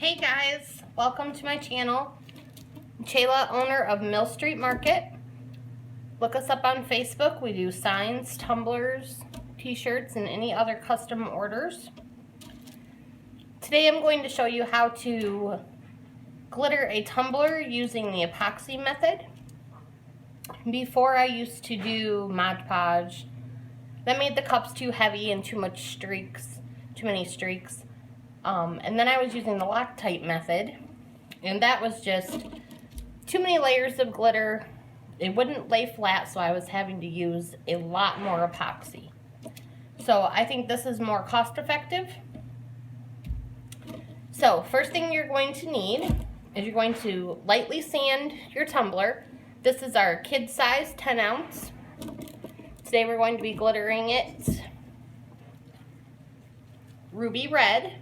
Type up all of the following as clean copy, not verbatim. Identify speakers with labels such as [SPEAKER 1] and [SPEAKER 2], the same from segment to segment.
[SPEAKER 1] Hey guys, welcome to my channel. Chayla, owner of Mill Street Market. Look us up on Facebook. We do signs, tumblers, t-shirts, and any other custom orders. Today I'm going to show you how to glitter a tumbler using the epoxy method. Before I used to do Mod Podge. That made the cups too heavy and too many streaks. And then I was using the Loctite method, and that was just too many layers of glitter. It wouldn't lay flat, so I was having to use a lot more epoxy. So I think this is more cost effective. So first thing you're going to need is you're going to lightly sand your tumbler. This is our kid size 10 ounce. Today we're going to be glittering it ruby red.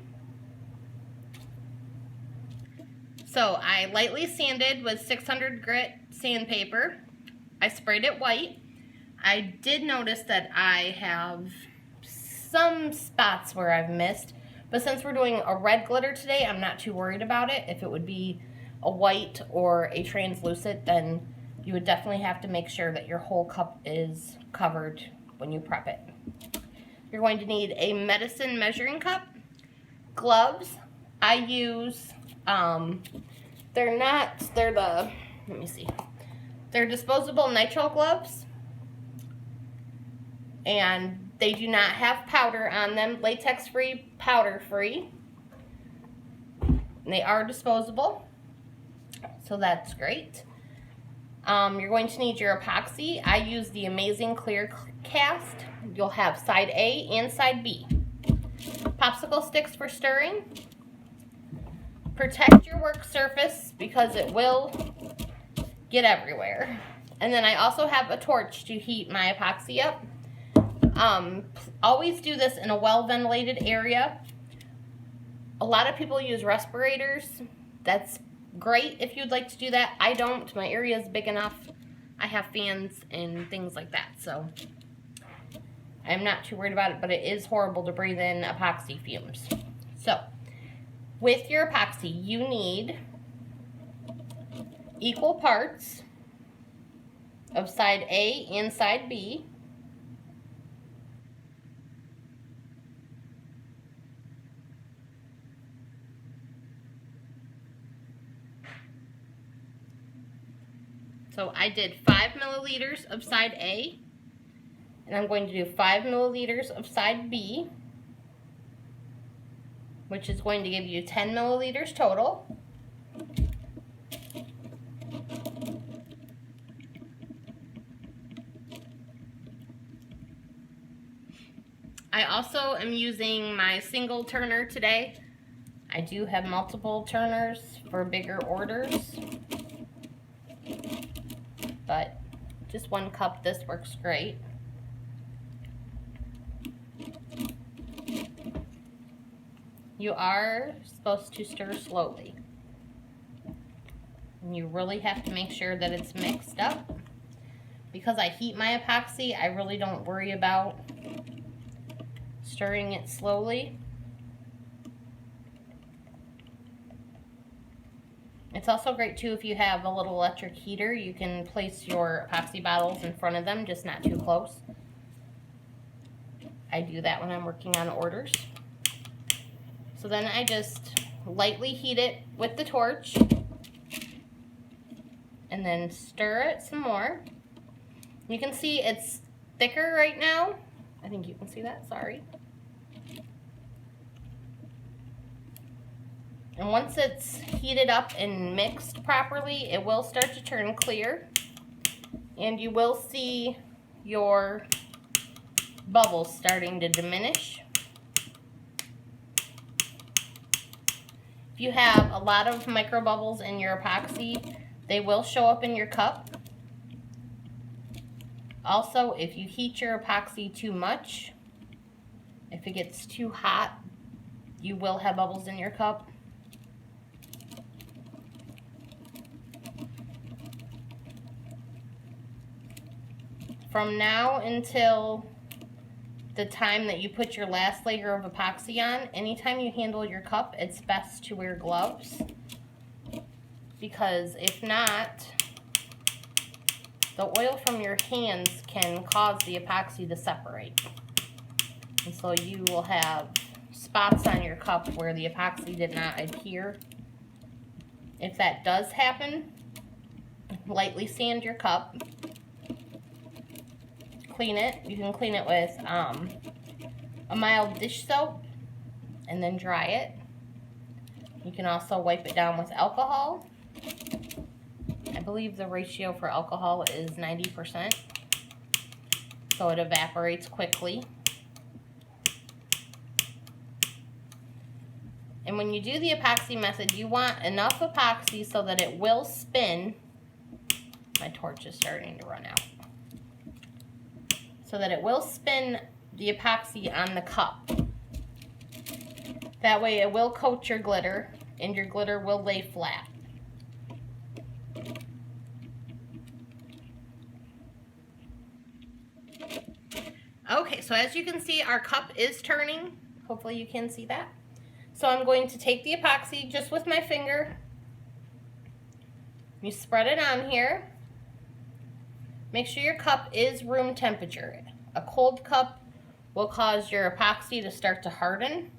[SPEAKER 1] So I lightly sanded with 600 grit sandpaper. I sprayed it white. I did notice that I have some spots where I've missed, but since we're doing a red glitter today, I'm not too worried about it. If it would be a white or a translucent, then you would definitely have to make sure that your whole cup is covered when you prep it. You're going to need a medicine measuring cup, gloves. I use they're disposable nitrile gloves, and they do not have powder on them, latex free, powder free. They are disposable, so that's great. You're going to need your epoxy. I use the Amazing Clear Cast. You'll have side A and side B. Popsicle sticks for stirring. Protect your work surface because it will get everywhere. And then I also have a torch to heat my epoxy up. Always do this in a well-ventilated area. A lot of people use respirators. That's great if you'd like to do that. I don't. My area is big enough. I have fans and things like that, so I'm not too worried about it, but it is horrible to breathe in epoxy fumes. So with your epoxy, you need equal parts of side A and side B. So I did 5 milliliters of side A, and I'm going to do 5 milliliters of side B, which is going to give you 10 milliliters total. I also am using my single turner today. I do have multiple turners for bigger orders, but just one cup, this works great. You are supposed to stir slowly. And you really have to make sure that it's mixed up. Because I heat my epoxy, I really don't worry about stirring it slowly. It's also great too if you have a little electric heater. You can place your epoxy bottles in front of them, just not too close. I do that when I'm working on orders. So then I just lightly heat it with the torch and then stir it some more. You can see it's thicker right now. I think you can see that, sorry. And once it's heated up and mixed properly, it will start to turn clear. And you will see your bubbles starting to diminish. If you have a lot of micro bubbles in your epoxy, they will show up in your cup. Also, if you heat your epoxy too much, if it gets too hot, you will have bubbles in your cup. From now until the time that you put your last layer of epoxy on, anytime you handle your cup, it's best to wear gloves, because if not, the oil from your hands can cause the epoxy to separate. And so you will have spots on your cup where the epoxy did not adhere. If that does happen, lightly sand your cup. Clean it. You can clean it with a mild dish soap and then dry it. You can also wipe it down with alcohol. I believe the ratio for alcohol is 90%, so it evaporates quickly. And when you do the epoxy method, you want enough epoxy so that it will spin. My torch is starting to run out. So that it will spin the epoxy on the cup. That way it will coat your glitter and your glitter will lay flat. Okay, so as you can see, our cup is turning. Hopefully you can see that. So I'm going to take the epoxy just with my finger. You spread it on here. Make sure your cup is room temperature. A cold cup will cause your epoxy to start to harden,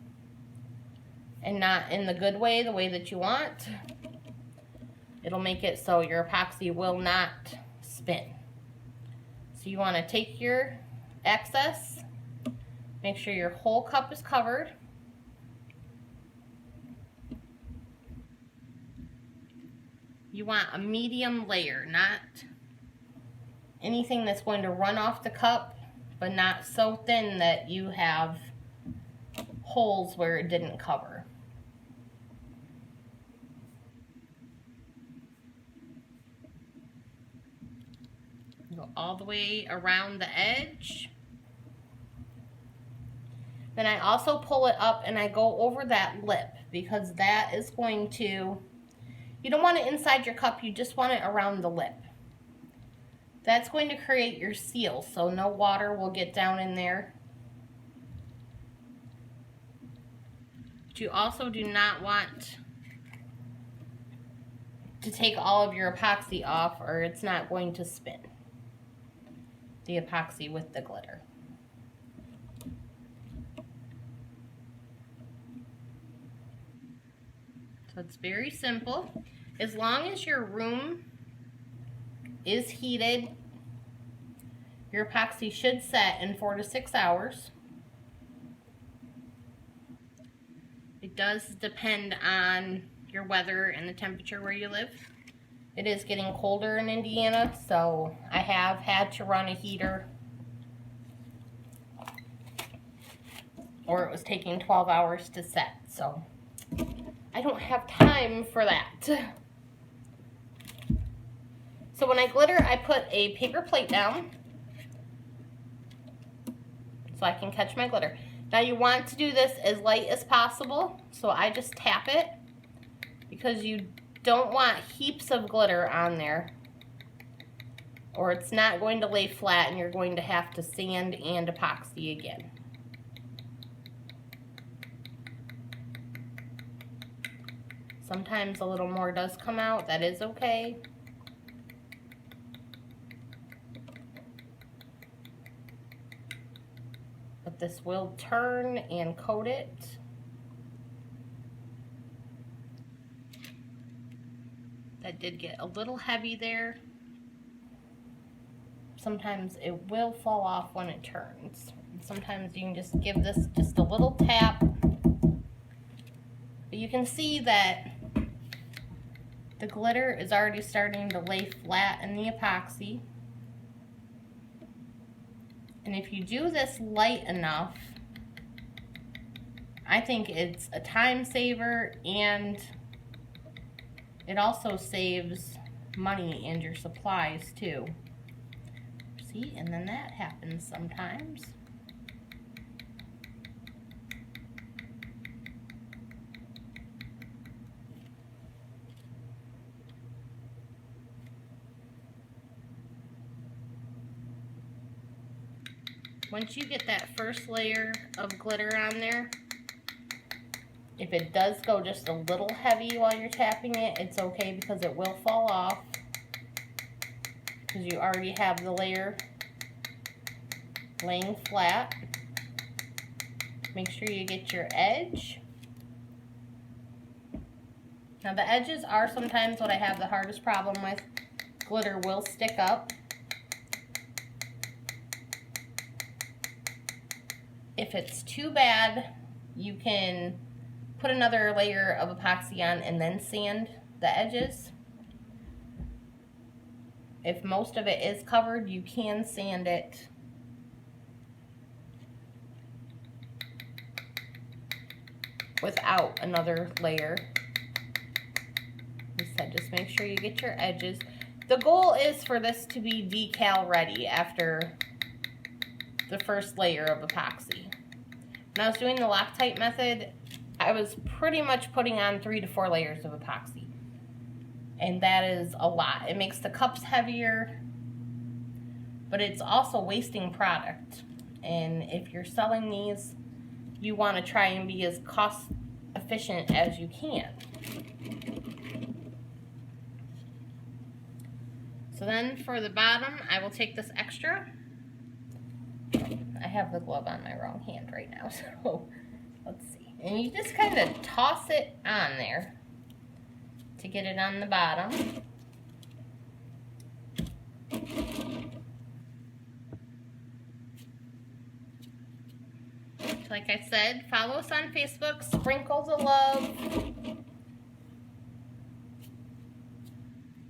[SPEAKER 1] and not in the good way, the way that you want. It'll make it so your epoxy will not spin. So you want to take your excess, make sure your whole cup is covered. You want a medium layer, not anything that's going to run off the cup, but not so thin that you have holes where it didn't cover. Go all the way around the edge. Then I also pull it up and I go over that lip, because that is going to, you don't want it inside your cup, you just want it around the lip. That's going to create your seal, so no water will get down in there. But you also do not want to take all of your epoxy off, or it's not going to spin the epoxy with the glitter. So it's very simple. As long as your room is heated, your epoxy should set in 4 to 6 hours. It does depend on your weather and the temperature where you live. It is getting colder in Indiana, so I have had to run a heater, or it was taking 12 hours to set, so I don't have time for that. So when I glitter, I put a paper plate down so I can catch my glitter. Now you want to do this as light as possible, so I just tap it, because you don't want heaps of glitter on there, or it's not going to lay flat and you're going to have to sand and epoxy again. Sometimes a little more does come out, that is okay. But this will turn and coat it. That did get a little heavy there. Sometimes it will fall off when it turns. Sometimes you can just give this just a little tap. But you can see that the glitter is already starting to lay flat in the epoxy. And if you do this light enough, I think it's a time saver, and it also saves money and your supplies too. See, and then that happens sometimes. once you get that first layer of glitter on there, if it does go just a little heavy while you're tapping it, it's okay because it will fall off because you already have the layer laying flat. Make sure you get your edge. Now the edges are sometimes what I have the hardest problem with. Glitter will stick up. If it's too bad, you can put another layer of epoxy on and then sand the edges. If most of it is covered, you can sand it without another layer. Like I said, just make sure you get your edges. The goal is for this to be decal ready after the first layer of epoxy. When I was doing the Loctite method, I was pretty much putting on 3 to 4 layers of epoxy. And that is a lot. It makes the cups heavier, but it's also wasting product. And if you're selling these, you want to try and be as cost efficient as you can. So then for the bottom, I will take this extra. I have the glove on my wrong hand right now, so let's see. And you just kind of toss it on there to get it on the bottom. Like I said, follow us on Facebook, sprinkle the love.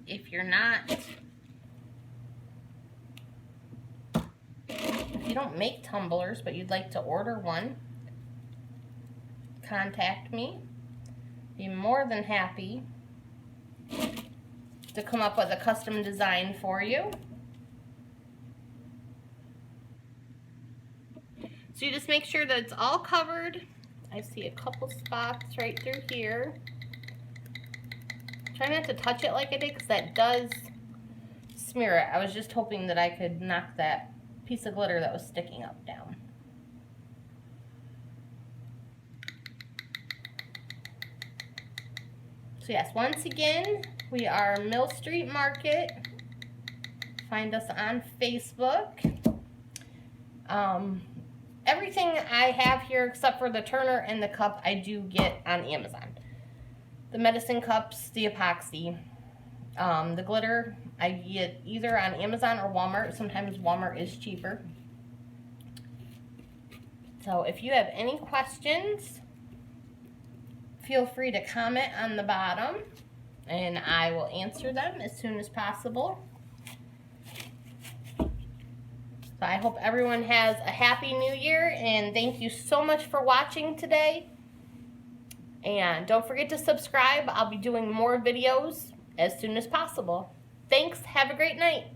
[SPEAKER 1] If you're not, if you don't make tumblers but you'd like to order one, contact me. Be more than happy to come up with a custom design for you. So you just make sure that it's all covered. I see a couple spots right through here. Try not to touch it like I did because that does smear it. I was just hoping that I could knock that piece of glitter that was sticking up down. So yes, once again, we are Mill Street Market. Find us on Facebook. Everything I have here except for the turner and the cup I do get on Amazon. The medicine cups, the epoxy, the glitter I get either on Amazon or Walmart. Sometimes Walmart is cheaper. So if you have any questions, feel free to comment on the bottom and I will answer them as soon as possible. So I hope everyone has a happy new year and thank you so much for watching today. And don't forget to subscribe. I'll be doing more videos as soon as possible. Thanks. Have a great night.